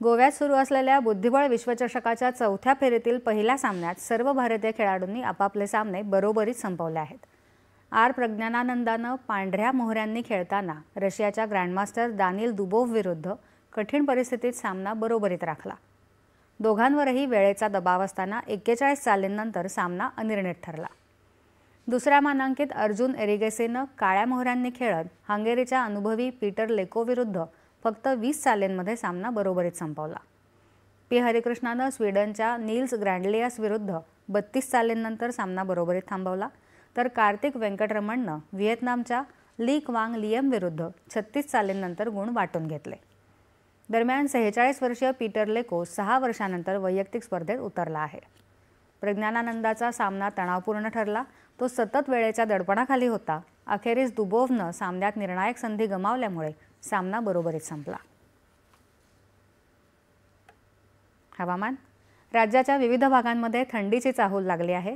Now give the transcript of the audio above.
गोव्यात सुरू असलेल्या बुद्धिबळ विश्वचषकाच्या चौथ्या फेरीतील पहिल्या सामन्यात सर्व भारतीय खेळाडूंनी आपापले सामने बरोबरीत संपवले आहेत। आर प्रज्ञानानंदानं पांढऱ्या मोहऱ्यांनी खेळताना रशियाच्या ग्रँडमास्टर दानिल दुबोव्ह विरुद्ध कठीण परिस्थितीत सामना बरोबरीत राखला। दोघांवरही वेळेचा दबाव असताना 41 चालींनंतर सामना अनिर्णित ठरला। दुसऱ्या मानांकित अर्जुन एरिगेसेनं काळ्या मोहऱ्यांनी खेळत हंगेरीच्या अनुभवी पीटर लेको विरुद्ध फक्त 20 चालींमध्ये सामना बरोबरीत संपवला। पी हरिकृष्णानं स्वीडनच्या नील्स ग्रँडलियास विरुद्ध 32 चालींनंतर सामना बरोबरीत थांबवला, तर कार्तिक वेंकटरमणनं व्हिएतनामच्या ली क्वांग लियम विरुद्ध 36 चालींनंतर गुण वाटून घेतले। दरम्यान 46 वर्षीय पीटर लेको 6 वर्षांनंतर वैयक्तिक स्पर्धेत उतरला आहे। प्रज्ञानानंदाचा सामना तणावपूर्ण ठरला। तो सतत वेळेच्या दडपणाखाली होता। अखेरीस दुबोव्हनं सामन्यात निर्णायक संधी गमावल्यामुळे सामना बरोबरीत संपला। हवामान। राज्याच्या विविध भागांमध्ये थंडीची चाहूल लागली आहे।